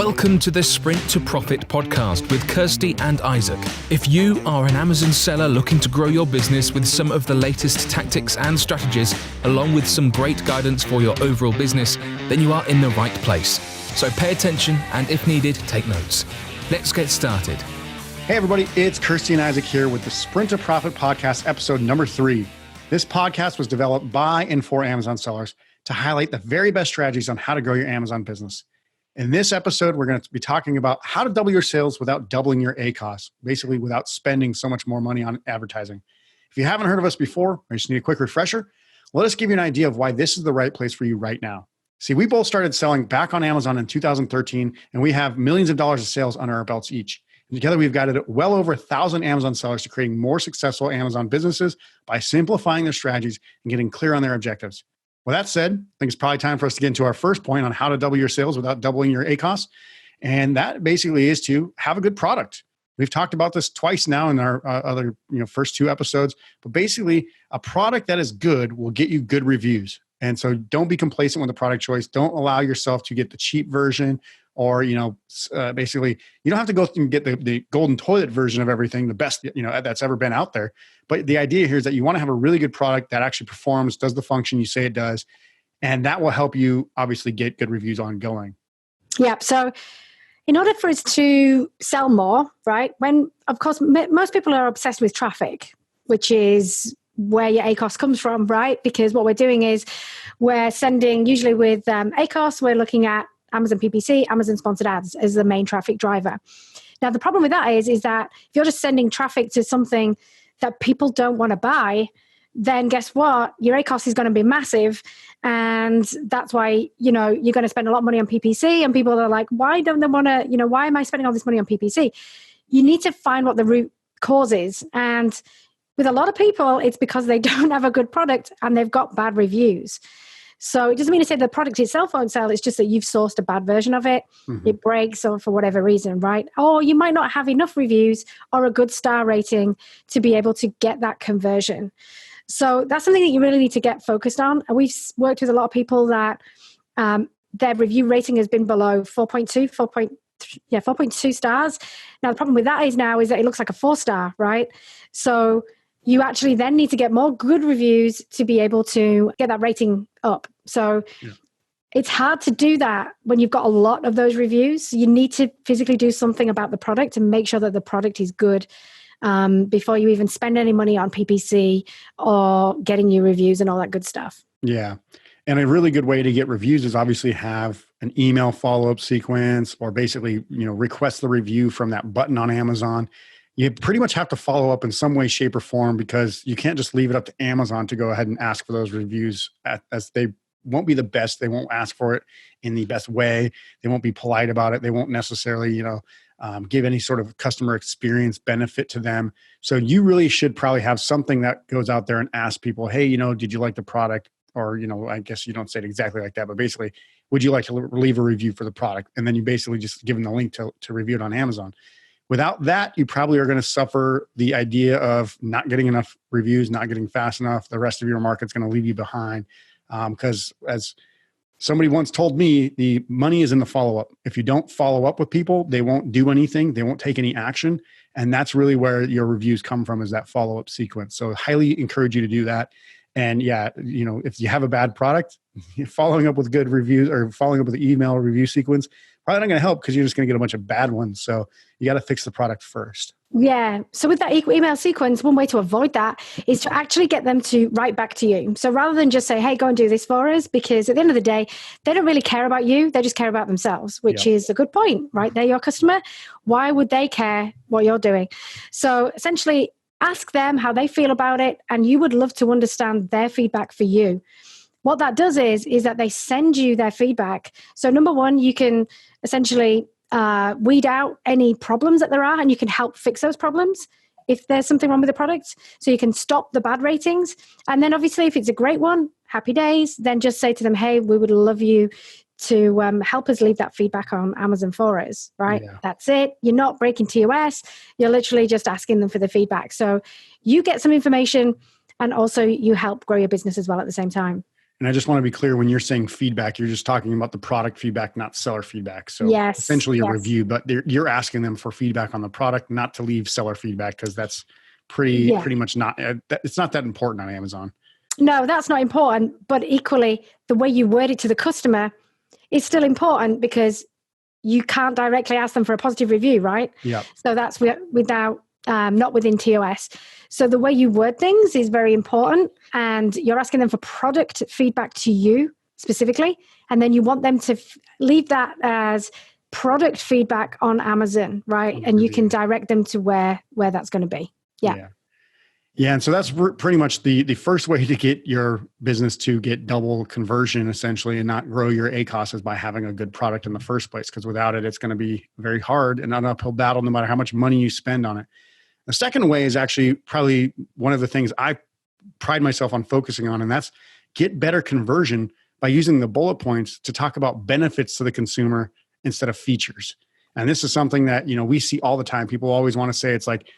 Welcome to the Sprint to Profit podcast with Kirsty and Isaac. If you are an Amazon seller looking to grow your business with some of the latest tactics and strategies, along with some great guidance for your overall business, then you are in the right place. So pay attention and if needed, take notes. Let's get started. Hey everybody, it's Kirsty and Isaac here with the Sprint to Profit podcast, episode number 3. This podcast was developed by and for Amazon sellers to highlight the very best strategies on how to grow your Amazon business. In this episode, we're going to be talking about how to double your sales without doubling your ACOS, basically without spending so much more money on advertising. If you haven't heard of us before, or you just need a quick refresher, let us give you an idea of why this is the right place for you right now. See, we both started selling back on Amazon in 2013, and we have millions of dollars of sales under our belts each. And together, we've guided well over 1,000 Amazon sellers to creating more successful Amazon businesses by simplifying their strategies and getting clear on their objectives. With that said, I think it's probably time for us to get into our first point on how to double your sales without doubling your ACOS. And that basically is to have a good product. We've talked about this twice now in our other first 2 episodes, but basically a product that is good will get you good reviews. And so don't be complacent with the product choice. Don't allow yourself to get the cheap version or, basically you don't have to go and get the golden toilet version of everything, the best, that's ever been out there. But the idea here is that you want to have a really good product that actually performs, does the function you say it does. And that will help you obviously get good reviews ongoing. Yeah. So in order for us to sell more, right? When, of course, most people are obsessed with traffic, which is where your ACOS comes from, right? Because what we're doing is we're sending, usually with ACOS, we're looking at Amazon PPC, Amazon sponsored ads as the main traffic driver. Now, the problem with that is that if you're just sending traffic to something that people don't want to buy, then guess what? Your ACOS is going to be massive. And that's why, you're going to spend a lot of money on PPC. And people are like, why don't they want to, why am I spending all this money on PPC? You need to find what the root cause is. And with a lot of people, it's because they don't have a good product and they've got bad reviews. So it doesn't mean to say the product itself won't sell. It's just that you've sourced a bad version of it. Mm-hmm. It breaks or for whatever reason, right? Or you might not have enough reviews or a good star rating to be able to get that conversion. So that's something that you really need to get focused on. And we've worked with a lot of people that their review rating has been below 4.2 stars. Now, the problem with that is that it looks like a 4-star, right? So you actually then need to get more good reviews to be able to get that rating up. So It's hard to do that when you've got a lot of those reviews. You need to physically do something about the product and make sure that the product is good before you even spend any money on PPC or getting new reviews and all that good stuff. Yeah. And a really good way to get reviews is obviously have an email follow-up sequence or basically, request the review from that button on Amazon. You pretty much have to follow up in some way, shape, or form because you can't just leave it up to Amazon to go ahead and ask for those reviews as they won't be the best. They won't ask for it in the best way. They won't be polite about it. They won't necessarily, give any sort of customer experience benefit to them. So you really should probably have something that goes out there and asks people, hey, did you like the product? Or, I guess you don't say it exactly like that, but basically, would you like to leave a review for the product? And then you basically just give them the link to review it on Amazon. Without that, you probably are going to suffer the idea of not getting enough reviews, not getting fast enough. The rest of your market's going to leave you behind. Because as somebody once told me, the money is in the follow-up. If you don't follow up with people, they won't do anything. They won't take any action. And that's really where your reviews come from, is that follow-up sequence. So I highly encourage you to do that. And yeah, if you have a bad product, following up with good reviews or following up with the email review sequence, probably not going to help because you're just going to get a bunch of bad ones. So you got to fix the product first. Yeah. So with that email sequence, one way to avoid that is to actually get them to write back to you. So rather than just say, hey, go and do this for us, because at the end of the day, they don't really care about you. They just care about themselves, which is a good point, right? They're your customer. Why would they care what you're doing? So essentially, ask them how they feel about it, and you would love to understand their feedback for you. What that does is that they send you their feedback. So number one, you can essentially weed out any problems that there are, and you can help fix those problems if there's something wrong with the product. So you can stop the bad ratings. And then obviously if it's a great one, happy days, then just say to them, hey, we would love you to help us leave that feedback on Amazon for us, right? Yeah. That's it. You're not breaking TOS. You're literally just asking them for the feedback. So you get some information and also you help grow your business as well at the same time. And I just want to be clear, when you're saying feedback, you're just talking about the product feedback, not seller feedback. So Yes, essentially a yes. review, but you're asking them for feedback on the product, not to leave seller feedback, because that's pretty much not, it's not that important on Amazon. No, that's not important. But equally, the way you word it to the customer is still important, because you can't directly ask them for a positive review, right? Yeah. So that's without, not within TOS. So the way you word things is very important, and you're asking them for product feedback to you specifically. And then you want them to leave that as product feedback on Amazon, right? And you can direct them to where that's going to be. Yeah. Yeah. And so that's pretty much the first way to get your business to get double conversion, essentially, and not grow your ACOS, is by having a good product in the first place. Because without it, it's going to be very hard and an uphill battle, no matter how much money you spend on it. The second way is actually probably one of the things I pride myself on focusing on, and that's get better conversion by using the bullet points to talk about benefits to the consumer instead of features. And this is something that, we see all the time. People always want to say it's like,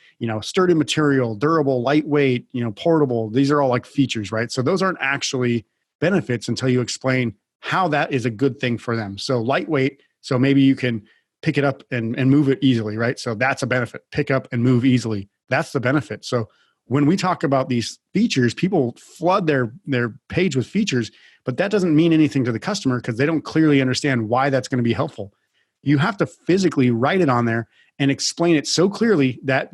sturdy material, durable, lightweight, portable. These are all like features, right? So those aren't actually benefits until you explain how that is a good thing for them. So lightweight, so maybe you can pick it up and move it easily, right? So that's a benefit. Pick up and move easily. That's the benefit. So when we talk about these features, people flood their page with features, but that doesn't mean anything to the customer, because they don't clearly understand why that's going to be helpful. You have to physically write it on there and explain it so clearly that,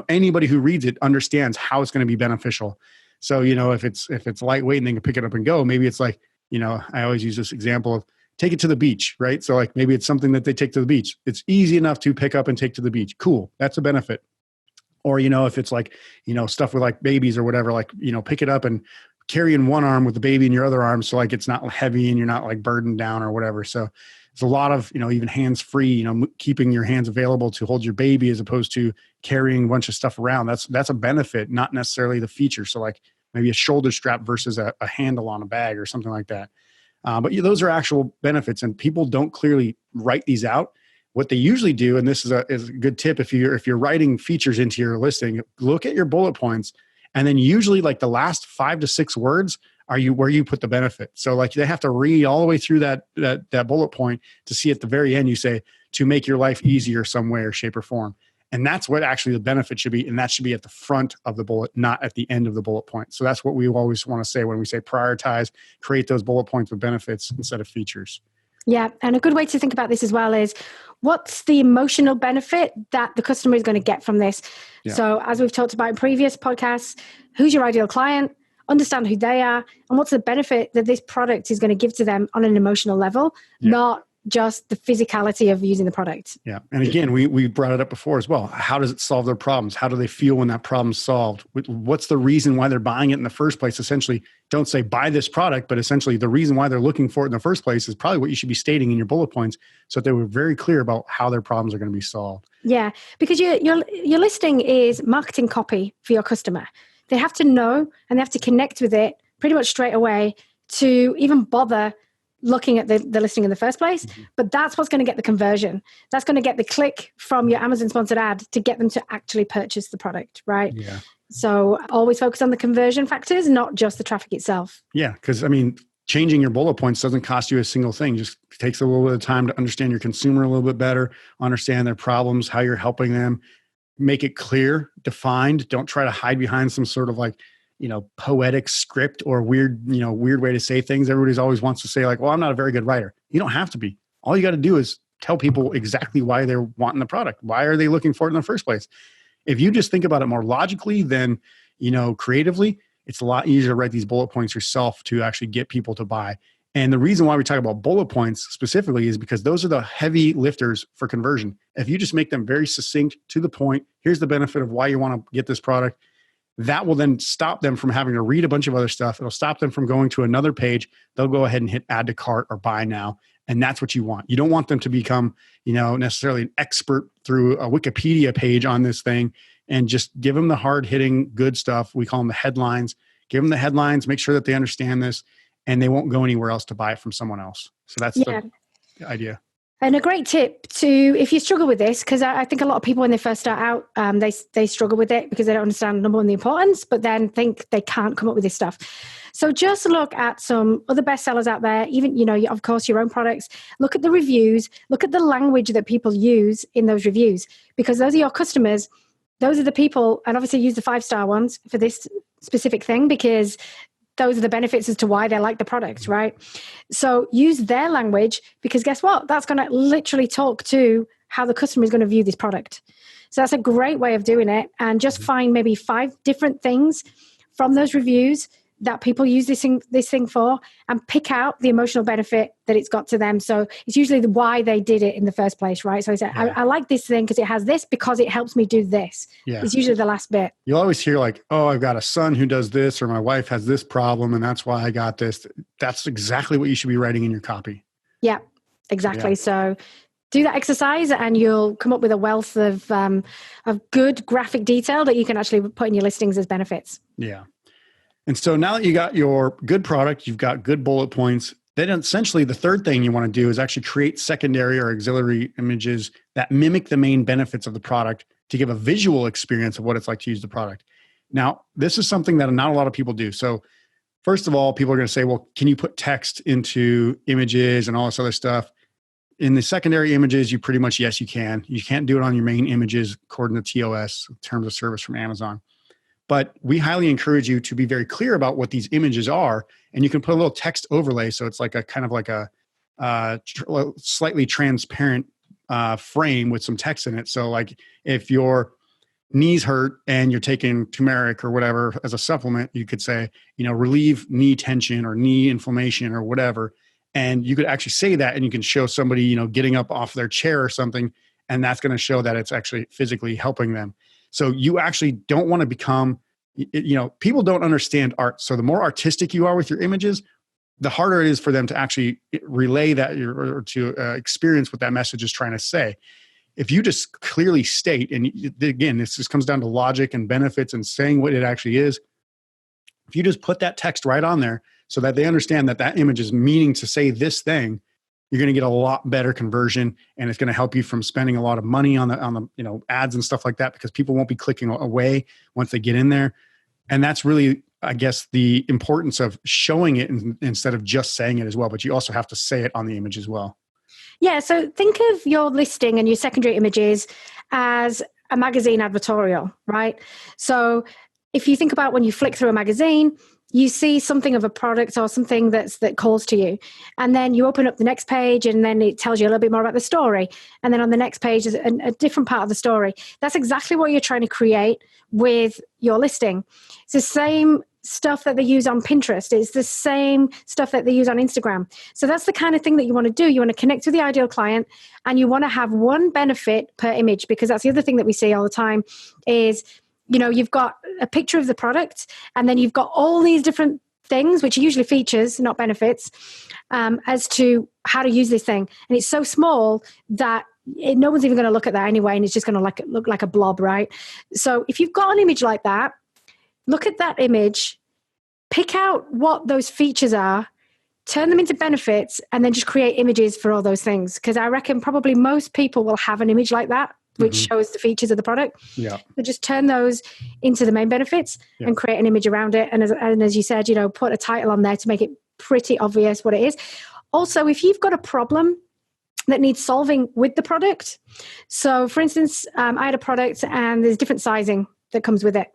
anybody who reads it understands how it's going to be beneficial. So, if it's lightweight and they can pick it up and go, maybe it's like, I always use this example of take it to the beach, right? So like maybe it's something that they take to the beach. It's easy enough to pick up and take to the beach. Cool. That's a benefit. Or, if it's like, stuff with like babies or whatever, like, pick it up and carry in one arm with the baby in your other arm. So like, it's not heavy and you're not like burdened down or whatever. So it's a lot of, even hands-free, keeping your hands available to hold your baby as opposed to carrying a bunch of stuff around. That's a benefit, not necessarily the feature. So like maybe a shoulder strap versus a handle on a bag or something like that. But those are actual benefits, and people don't clearly write these out. What they usually do, and this is a good tip, if you're writing features into your listing, look at your bullet points, and then usually like the last 5 to 6 words are where you put the benefit. So like they have to read all the way through that bullet point to see at the very end you say, to make your life easier some way or shape or form. And that's what actually the benefit should be. And that should be at the front of the bullet, not at the end of the bullet point. So that's what we always want to say when we say prioritize, create those bullet points with benefits instead of features. Yeah. And a good way to think about this as well is, what's the emotional benefit that the customer is going to get from this? Yeah. So as we've talked about in previous podcasts, who's your ideal client? Understand who they are, and what's the benefit that this product is going to give to them on an emotional level, not just the physicality of using the product. Yeah. And again, we brought it up before as well. How does it solve their problems? How do they feel when that problem's solved? What's the reason why they're buying it in the first place? Essentially, don't say buy this product, but essentially the reason why they're looking for it in the first place is probably what you should be stating in your bullet points, so that they were very clear about how their problems are going to be solved. Yeah. Because your listing is marketing copy for your customer. They have to know and they have to connect with it pretty much straight away to even bother looking at the listing in the first place. Mm-hmm. But that's what's going to get the conversion. That's going to get the click from your Amazon sponsored ad to get them to actually purchase the product, right? Yeah. So always focus on the conversion factors, not just the traffic itself. Yeah, because changing your bullet points doesn't cost you a single thing. Just takes a little bit of time to understand your consumer a little bit better, understand their problems, how you're helping them, make it clear, defined. Don't try to hide behind some sort of poetic script or weird way to say things. Everybody's always wants to say like, well, I'm not a very good writer. You don't have to be. All you got to do is tell people exactly why they're wanting the product. Why are they looking for it in the first place? If you just think about it more logically than, creatively, it's a lot easier to write these bullet points yourself to actually get people to buy. And the reason why we talk about bullet points specifically is because those are the heavy lifters for conversion. If you just make them very succinct, to the point, here's the benefit of why you want to get this product, that will then stop them from having to read a bunch of other stuff. It'll stop them from going to another page. They'll go ahead and hit add to cart or buy now. And that's what you want. You don't want them to become, necessarily an expert through a Wikipedia page on this thing, and just give them the hard hitting good stuff. We call them the headlines. Give them the headlines, make sure that they understand this, and they won't go anywhere else to buy it from someone else. So that's the idea. And a great tip to, if you struggle with this, because I think a lot of people when they first start out, they struggle with it because they don't understand, number one, the importance, but then think they can't come up with this stuff. So just look at some other bestsellers out there, even, of course, your own products. Look at the reviews, look at the language that people use in those reviews, because those are your customers. Those are the people, and obviously use the 5-star ones for this specific thing, because those are the benefits as to why they like the product, right? So use their language, because guess what? That's going to literally talk to how the customer is going to view this product. So that's a great way of doing it. And just find maybe 5 different things from those reviews that people use this thing for, and pick out the emotional benefit that it's got to them. So it's usually the why they did it in the first place, right? So I say, I like this thing because it has this, because it helps me do this. Yeah. It's usually the last bit. You'll always hear like, oh, I've got a son who does this, or my wife has this problem, and that's why I got this. That's exactly what you should be writing in your copy. Yeah, exactly. Yeah. So do that exercise and you'll come up with a wealth of good graphic detail that you can actually put in your listings as benefits. Yeah. And so now that you got your good product, you've got good bullet points, then essentially the third thing you want to do is actually create secondary or auxiliary images that mimic the main benefits of the product to give a visual experience of what it's like to use the product. Now, this is something that not a lot of people do. So first of all, people are going to say, well, can you put text into images and all this other stuff? In the secondary images, you pretty much, yes, you can. You can't do it on your main images according to TOS, Terms of Service from Amazon. But we highly encourage you to be very clear about what these images are. And you can put a little text overlay. So it's like a kind of like a slightly transparent frame with some text in it. So like if your knees hurt and you're taking turmeric or whatever as a supplement, you could say, relieve knee tension or knee inflammation or whatever. And you could actually say that, and you can show somebody, getting up off their chair or something. And that's going to show that it's actually physically helping them. So you actually don't want to become, people don't understand art. So the more artistic you are with your images, the harder it is for them to actually relay that or to experience what that message is trying to say. If you just clearly state, and again, this just comes down to logic and benefits and saying what it actually is. If you just put that text right on there so that they understand that that image is meaning to say this thing, you're going to get a lot better conversion, and it's going to help you from spending a lot of money on the ads and stuff like that, because people won't be clicking away once they get in there. And that's really, I guess, the importance of showing it instead of just saying it as well. But you also have to say it on the image as well. Yeah. So think of your listing and your secondary images as a magazine advertorial, right? So if you think about when you flick through a magazine, you see something of a product or something that calls to you. And then you open up the next page and then it tells you a little bit more about the story. And then on the next page is a different part of the story. That's exactly what you're trying to create with your listing. It's the same stuff that they use on Pinterest. It's the same stuff that they use on Instagram. So that's the kind of thing that you want to do. You want to connect with the ideal client, and you want to have one benefit per image, because that's the other thing that we see all the time is, you've got a picture of the product, and then you've got all these different things, which are usually features, not benefits, as to how to use this thing. And it's so small that no one's even going to look at that anyway, and it's just going to look like a blob, right? So if you've got an image like that, look at that image, pick out what those features are, turn them into benefits, and then just create images for all those things. Because I reckon probably most people will have an image like that, which shows the features of the product. Yeah. So just turn those into the main benefits and create an image around it. And as you said, put a title on there to make it pretty obvious what it is. Also, if you've got a problem that needs solving with the product. So for instance, I had a product and there's different sizing that comes with it.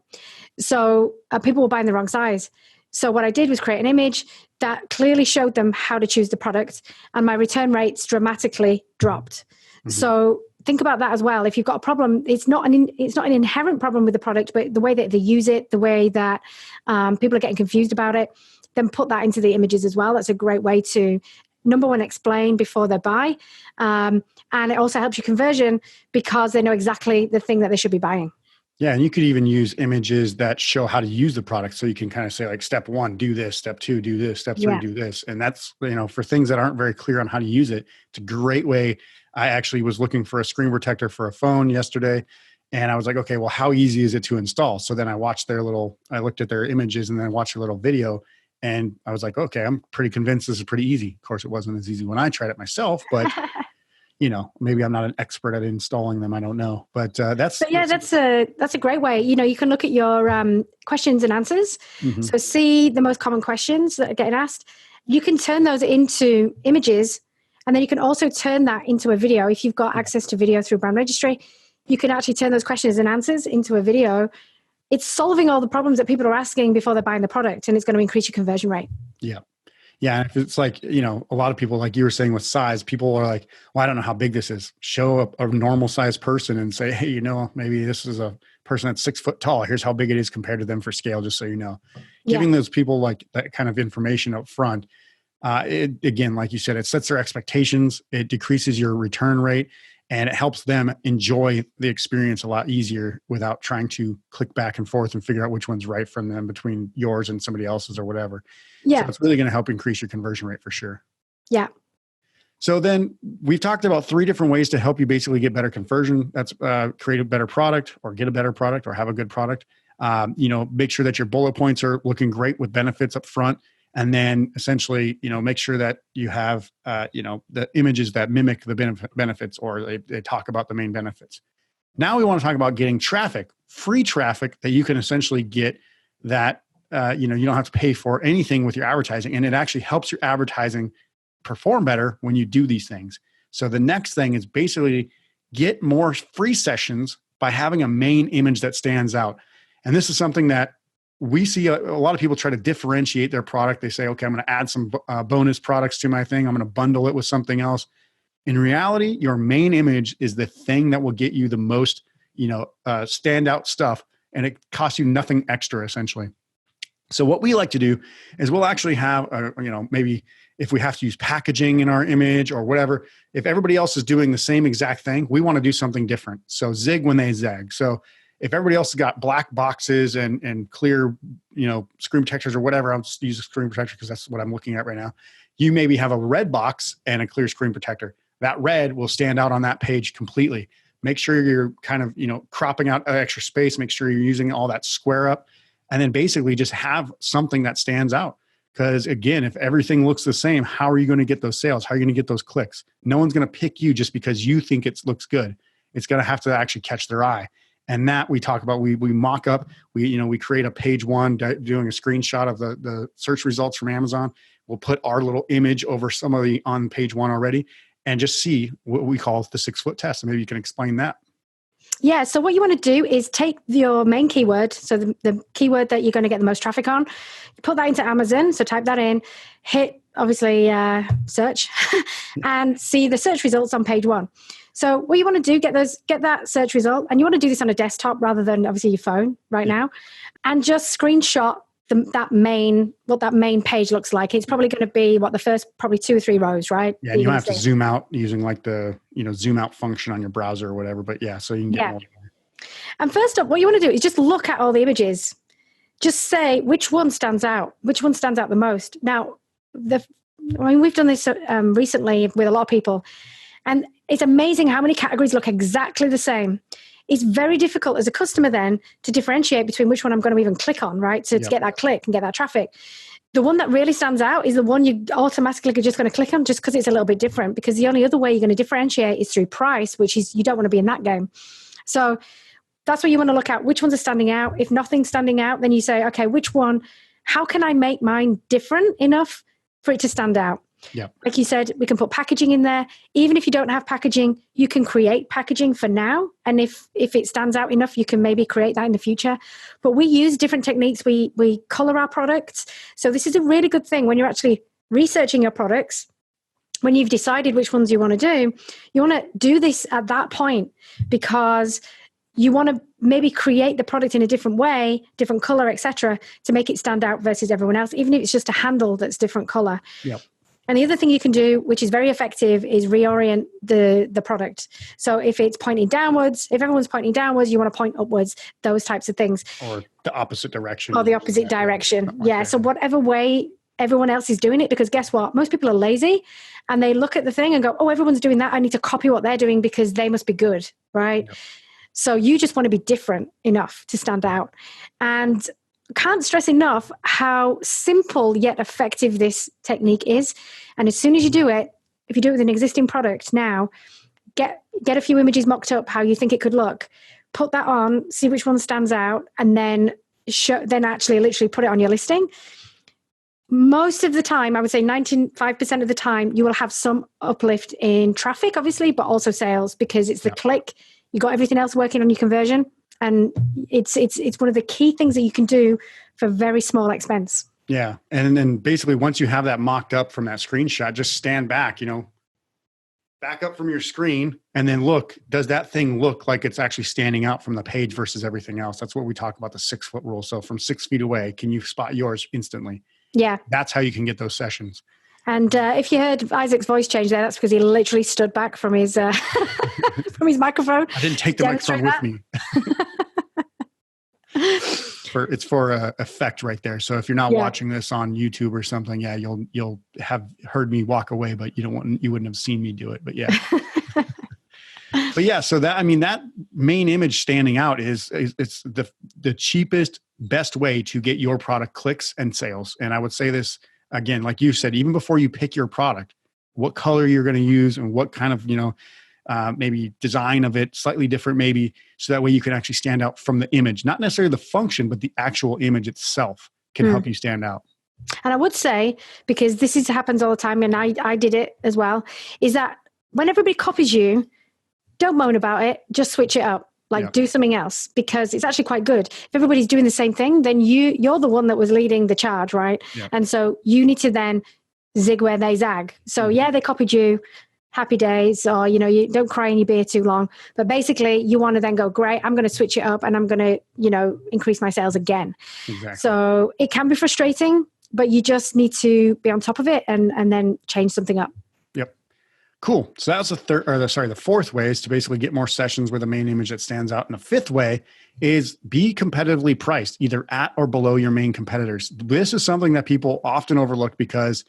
So people were buying the wrong size. So what I did was create an image that clearly showed them how to choose the product, and my return rates dramatically dropped. Mm-hmm. So think about that as well. If you've got a problem, it's not an inherent problem with the product, but the way that they use it, the way that people are getting confused about it, then put that into the images as well. That's a great way to, number one, explain before they buy. And it also helps you conversion because they know exactly the thing that they should be buying. Yeah, and you could even use images that show how to use the product. So you can kind of say like, step 1, do this, step 2, do this, step 3, do this. And that's, for things that aren't very clear on how to use it, it's a great way. I actually was looking for a screen protector for a phone yesterday, and I was like, okay, well, how easy is it to install? So then I looked at their images and then watched a little video, and I was like, okay, I'm pretty convinced this is pretty easy. Of course, it wasn't as easy when I tried it myself, but maybe I'm not an expert at installing them. I don't know, but that's a great way. You can look at your questions and answers. Mhm. So see the most common questions that are getting asked. You can turn those into images, and then you can also turn that into a video. If you've got access to video through Brand Registry, you can actually turn those questions and answers into a video. It's solving all the problems that people are asking before they're buying the product, and it's going to increase your conversion rate. Yeah. Yeah. If it's like, a lot of people, like you were saying with size, people are like, well, I don't know how big this is. Show a normal sized person and say, hey, maybe this is a person that's 6 foot tall. Here's how big it is compared to them for scale, just so you know. Giving those people like that kind of information up front, it, again, like you said, it sets their expectations, it decreases your return rate, and it helps them enjoy the experience a lot easier without trying to click back and forth and figure out which one's right from them between yours and somebody else's or whatever. Yeah. So it's really going to help increase your conversion rate for sure. Yeah. So then we've talked about 3 different ways to help you basically get better conversion. That's create a better product or get a better product or have a good product. Make sure that your bullet points are looking great with benefits up front. And then essentially, make sure that you have, the images that mimic the benefits, or they talk about the main benefits. Now we want to talk about getting traffic, free traffic that you can essentially get that, you don't have to pay for anything with your advertising. And it actually helps your advertising perform better when you do these things. So the next thing is basically get more free sessions by having a main image that stands out. And this is something that we see a lot of people try to differentiate their product. They say, okay, I'm going to add some bonus products to my thing. I'm going to bundle it with something else. In reality, your main image is the thing that will get you the most, standout stuff. And it costs you nothing extra, essentially. So what we like to do is we'll actually have, maybe if we have to use packaging in our image or whatever, if everybody else is doing the same exact thing, we want to do something different. So zig when they zag. So if everybody else has got black boxes and clear, screen protectors or whatever, I'll just use a screen protector because that's what I'm looking at right now. You maybe have a red box and a clear screen protector. That red will stand out on that page completely. Make sure you're kind of, cropping out extra space. Make sure you're using all that square up, and then basically just have something that stands out. Because again, if everything looks the same, how are you going to get those sales? How are you going to get those clicks? No one's going to pick you just because you think it looks good. It's going to have to actually catch their eye. And that we talk about, we mock up, we create a page one doing a screenshot of the search results from Amazon. We'll put our little image over some of the on page one already and just see what we call the 6 foot test. And maybe you can explain that. Yeah. So what you want to do is take your main keyword. So the keyword that you're going to get the most traffic on, put that into Amazon. So type that in, hit obviously search and see the search results on page one. So what you want to do, get that search result, and you want to do this on a desktop rather than obviously your phone right now, and just screenshot what that main page looks like. It's probably going to be the first probably 2 or 3 rows, right? Yeah, and you don't have to zoom out using like the zoom out function on your browser or whatever. But yeah, so you can get more. And first up, what you want to do is just look at all the images. Just say which one stands out. Which one stands out the most? Now, we've done this recently with a lot of people, and it's amazing how many categories look exactly the same. It's very difficult as a customer then to differentiate between which one I'm going to even click on, right? So to get that click and get that traffic. The one that really stands out is the one you automatically are just going to click on just because it's a little bit different, because the only other way you're going to differentiate is through price, which is you don't want to be in that game. So that's what you want to look at. Which ones are standing out? If nothing's standing out, then you say, okay, which one, how can I make mine different enough for it to stand out? Yeah. Like you said, we can put packaging in there. Even if you don't have packaging, you can create packaging for now. And if it stands out enough, you can maybe create that in the future. But we use different techniques. We color our products. So this is a really good thing when you're actually researching your products. When you've decided which ones you want to do, you want to do this at that point, because you want to maybe create the product in a different way, different color, etc., to make it stand out versus everyone else, even if it's just a handle that's different color. Yep. And the other thing you can do, which is very effective, is reorient the product. So if it's pointing downwards, if everyone's pointing downwards, you want to point upwards, those types of things. Or the opposite direction. Or the opposite direction. Yeah. So whatever way everyone else is doing it, because guess what? Most people are lazy and they look at the thing and go, oh, everyone's doing that. I need to copy what they're doing because they must be good, right? Yep. So you just want to be different enough to stand out. And can't stress enough how simple yet effective this technique is. And as soon as you do it, if you do it with an existing product now, get a few images mocked up how you think it could look, put that on, see which one stands out, and then actually literally put it on your listing. Most of the time, I would say 95% of the time, you will have some uplift in traffic, obviously, but also sales, because it's the click. You got everything else working on your conversion, and it's one of the key things that you can do for very small expense. Yeah, and then basically once you have that mocked up from that screenshot, just stand back, back up from your screen, and then look, does that thing look like it's actually standing out from the page versus everything else? That's what we talk about, the 6-foot rule. So from 6 feet away, can you spot yours instantly? Yeah. That's how you can get those sessions. And if you heard Isaac's voice change there, that's because he literally stood back from his from his microphone. I didn't take the microphone with me. It's for effect right there. So if you're not watching this on YouTube or something, you'll have heard me walk away, but you wouldn't have seen me do it. But yeah. But yeah, so that main image standing out is it's the cheapest, best way to get your product clicks and sales. And I would say this again, like you said, even before you pick your product, what color you're going to use and what kind of, maybe design of it, slightly different maybe, so that way you can actually stand out from the image, not necessarily the function, but the actual image itself can help you stand out. And I would say, because this happens all the time, and I did it as well, is that when everybody copies you, don't moan about it, just switch it up. Do something else, because it's actually quite good. If everybody's doing the same thing, then you're the one that was leading the charge, right? Yeah. And so you need to then zig where they zag. So they copied you, happy days, or, you don't cry in your beer too long. But basically you want to then go, great, I'm going to switch it up and I'm going to, increase my sales again. Exactly. So it can be frustrating, but you just need to be on top of it and then change something up. Cool. So that was the fourth way is to basically get more sessions with a main image that stands out. And the fifth way is be competitively priced, either at or below your main competitors. This is something that people often overlook because,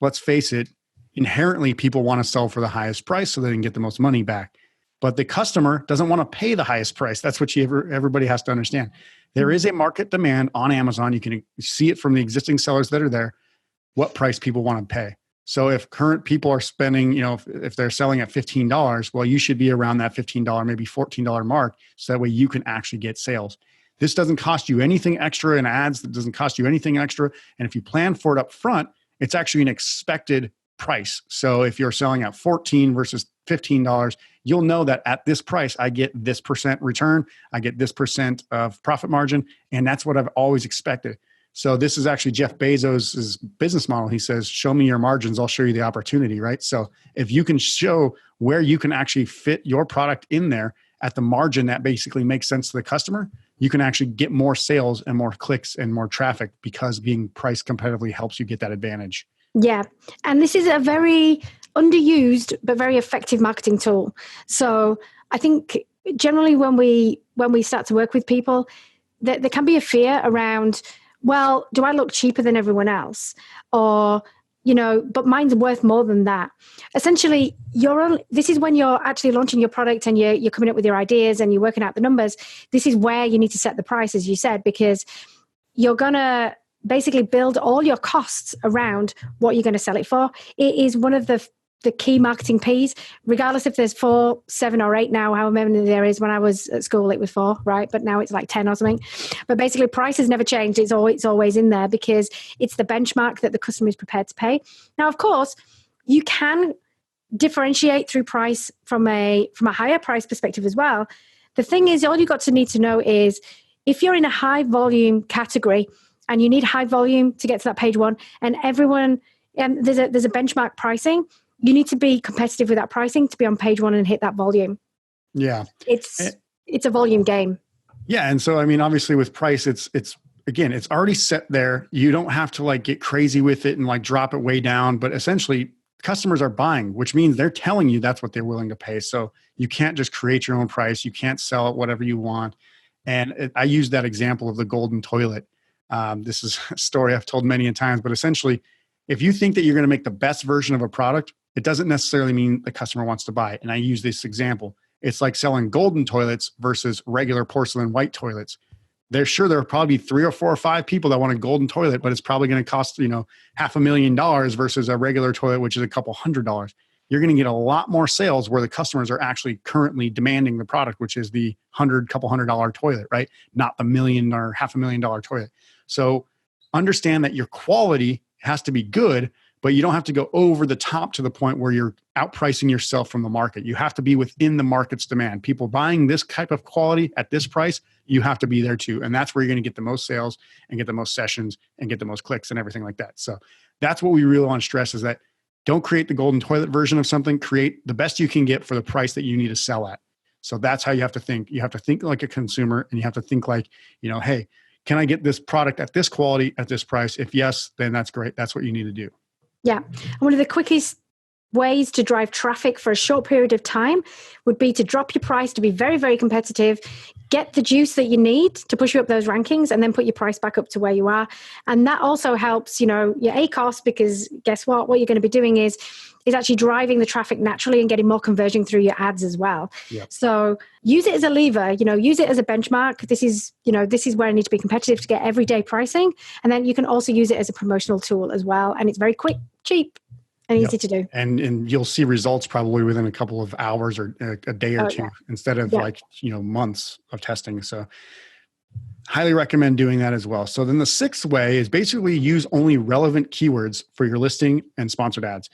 let's face it, inherently people want to sell for the highest price so they can get the most money back. But the customer doesn't want to pay the highest price. That's what everybody has to understand. There is a market demand on Amazon. You can see it from the existing sellers that are there, what price people want to pay. So if current people are spending, if they're selling at $15, well, you should be around that $15, maybe $14 mark. So that way you can actually get sales. This doesn't cost you anything extra in ads. That doesn't cost you anything extra. And if you plan for it up front, it's actually an expected price. So if you're selling at $14 versus $15, you'll know that at this price, I get this % return. I get this % of profit margin. And that's what I've always expected. So this is actually Jeff Bezos' business model. He says, show me your margins, I'll show you the opportunity, right? So if you can show where you can actually fit your product in there at the margin that basically makes sense to the customer, you can actually get more sales and more clicks and more traffic because being priced competitively helps you get that advantage. Yeah. And this is a very underused but very effective marketing tool. So I think generally when we start to work with people, there can be a fear around, well, do I look cheaper than everyone else? Or, but mine's worth more than that. Essentially, this is when you're actually launching your product and you're coming up with your ideas and you're working out the numbers. This is where you need to set the price, as you said, because you're going to basically build all your costs around what you're going to sell it for. It is one of the key marketing P's, regardless if there's 4, 7 or 8 now, however many there is. When I was at school, it was 4, right? But now it's like 10 or something. But basically price has never changed. It's always in there because it's the benchmark that the customer is prepared to pay. Now, of course, you can differentiate through price from a higher price perspective as well. The thing is, all you got to need to know is if you're in a high volume category and you need high volume to get to that page 1 and there's a benchmark pricing, you need to be competitive with that pricing to be on page 1 and hit that volume. Yeah. It's a volume game. Yeah. And so, obviously with price, it's already set there. You don't have to get crazy with it and drop it way down, but essentially customers are buying, which means they're telling you that's what they're willing to pay. So you can't just create your own price. You can't sell it whatever you want. And I use that example of the golden toilet. This is a story I've told many times, but essentially if you think that you're going to make the best version of a product, it doesn't necessarily mean the customer wants to buy it. And I use this example. It's like selling golden toilets versus regular porcelain white toilets. There are probably 3 or 4 or 5 people that want a golden toilet, but it's probably going to cost, $500,000 versus a regular toilet, which is a couple $100. you're going to get a lot more sales where the customers are actually currently demanding the product, which is the couple $100 toilet, right? Not the $1 million or $500,000 toilet. So understand that your quality has to be good, but you don't have to go over the top to the point where you're outpricing yourself from the market. You have to be within the market's demand. People buying this type of quality at this price, you have to be there too. And that's where you're going to get the most sales and get the most sessions and get the most clicks and everything like that. So that's what we really want to stress, is that don't create the golden toilet version of something. Create the best you can get for the price that you need to sell at. So that's how you have to think. You have to think like a consumer, and you have to think like, hey, can I get this product at this quality at this price? If yes, then that's great. That's what you need to do. Yeah. And one of the quickest ways to drive traffic for a short period of time would be to drop your price to be very, very competitive, get the juice that you need to push you up those rankings, and then put your price back up to where you are. And that also helps, your ACOS, because guess what? What you're going to be doing is actually driving the traffic naturally and getting more conversion through your ads as well. Yep. So use it as a lever, use it as a benchmark. This is where I need to be competitive to get everyday pricing. And then you can also use it as a promotional tool as well. And it's very quick, cheap, and easy to do. And you'll see results probably within a couple of hours or a day or two, instead of months of testing. So highly recommend doing that as well. So then the sixth way is basically use only relevant keywords for your listing and sponsored ads.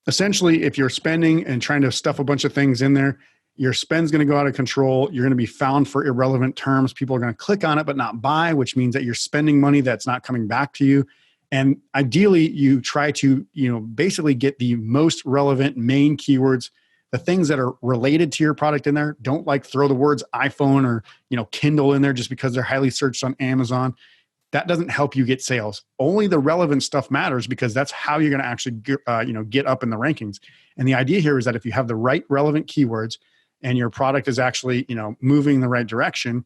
Essentially, if you're spending and trying to stuff a bunch of things in there, your spend's going to go out of control. You're going to be found for irrelevant terms. People are going to click on it but not buy, which means that you're spending money that's not coming back to you. And ideally, you try to, basically get the most relevant main keywords, the things that are related to your product in there. Don't throw the words iPhone or, Kindle in there just because they're highly searched on Amazon. That doesn't help you get sales. Only the relevant stuff matters, because that's how you're going to actually get up in the rankings. And the idea here is that if you have the right relevant keywords and your product is actually, moving in the right direction,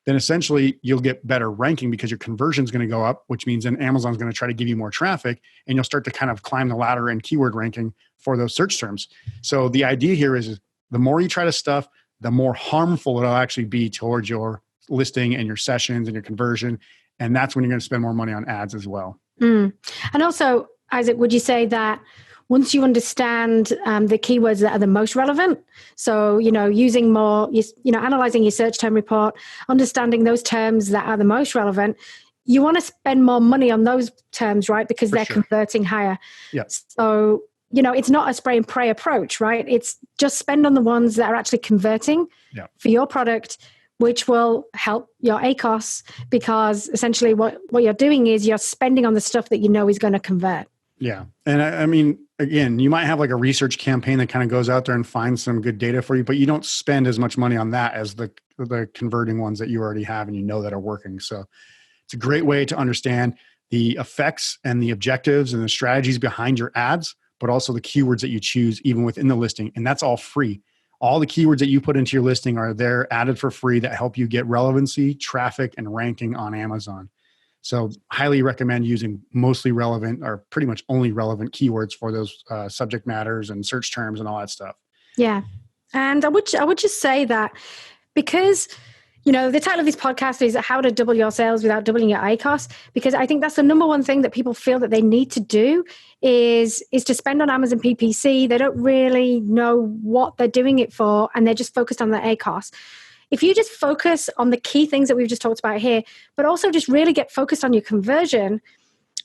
then essentially you'll get better ranking, because your conversion is going to go up, which means then Amazon's going to try to give you more traffic, and you'll start to kind of climb the ladder in keyword ranking for those search terms. So the idea here is the more you try to stuff, the more harmful it'll actually be towards your listing and your sessions and your conversion. And that's when you're going to spend more money on ads as well. And also, Isaac, would you say that once you understand the keywords that are the most relevant, so, using more, analyzing your search term report, understanding those terms that are the most relevant, you want to spend more money on those terms, right? Because they're converting higher. Yes. So, it's not a spray and pray approach, right? It's just spend on the ones that are actually converting for your product, which will help your ACOS, because essentially what you're doing is you're spending on the stuff that is going to convert. Yeah. And I mean, again, you might have a research campaign that kind of goes out there and finds some good data for you, but you don't spend as much money on that as the converting ones that you already have and that are working. So it's a great way to understand the effects and the objectives and the strategies behind your ads, but also the keywords that you choose even within the listing. And that's all free. All the keywords that you put into your listing are there added for free that help you get relevancy, traffic, and ranking on Amazon. So highly recommend using mostly relevant, or pretty much only relevant keywords for those subject matters and search terms and all that stuff. Yeah. And I would just say that, because the title of this podcast is How to Double Your Sales Without Doubling Your ACOS, because I think that's the number one thing that people feel that they need to do is to spend on Amazon PPC. They don't really know what they're doing it for, and they're just focused on their ACOS. If you just focus on the key things that we've just talked about here, but also just really get focused on your conversion,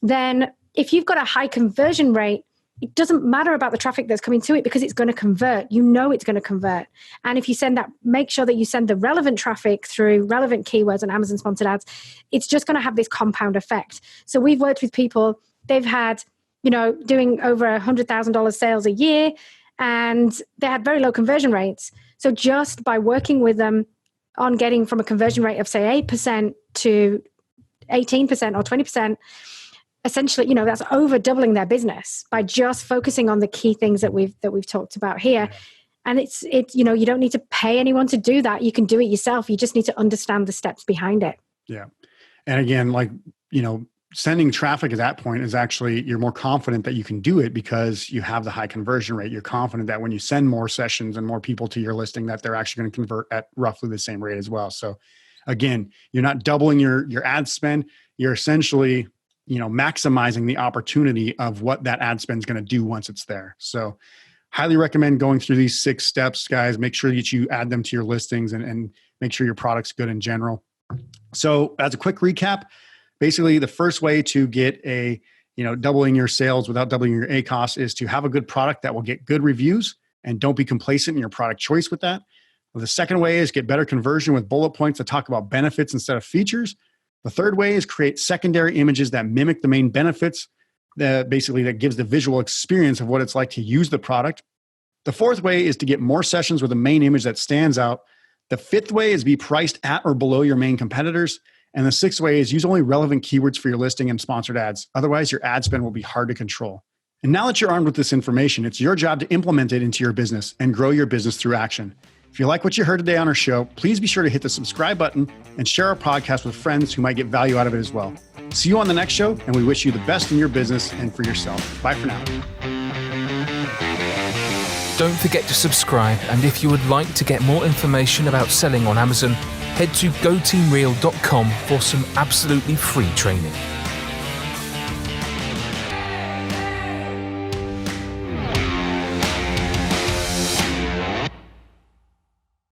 then if you've got a high conversion rate, it doesn't matter about the traffic that's coming to it, because it's going to convert. It's going to convert. And if you make sure that you send the relevant traffic through relevant keywords and Amazon sponsored ads, it's just going to have this compound effect. So we've worked with people, they've had, doing over $100,000 sales a year, and they had very low conversion rates. So just by working with them on getting from a conversion rate of say 8% to 18% or 20%, essentially, that's over doubling their business by just focusing on the key things that we've talked about here. And it's you don't need to pay anyone to do that. You can do it yourself. You just need to understand the steps behind it. Yeah. And again, sending traffic at that point is actually, you're more confident that you can do it because you have the high conversion rate. You're confident that when you send more sessions and more people to your listing, that they're actually going to convert at roughly the same rate as well. So again, you're not doubling your ad spend. You're essentially, maximizing the opportunity of what that ad spend is going to do once it's there. So Highly recommend going through these 6 steps, guys. Make sure that you add them to your listings and make sure your product's good in general. So as a quick recap, basically the first way to get doubling your sales without doubling your ACOS is to have a good product that will get good reviews, and don't be complacent in your product choice with that. The second way is get better conversion with bullet points that talk about benefits instead of features. The third way is create secondary images that mimic the main benefits, that gives the visual experience of what it's like to use the product. The fourth way is to get more sessions with a main image that stands out. The fifth way is be priced at or below your main competitors. And the sixth way is use only relevant keywords for your listing and sponsored ads. Otherwise, your ad spend will be hard to control. And now that you're armed with this information, it's your job to implement it into your business and grow your business through action. If you like what you heard today on our show, please be sure to hit the subscribe button and share our podcast with friends who might get value out of it as well. See you on the next show, and we wish you the best in your business and for yourself. Bye for now. Don't forget to subscribe, and if you would like to get more information about selling on Amazon, head to goteamreal.com for some absolutely free training.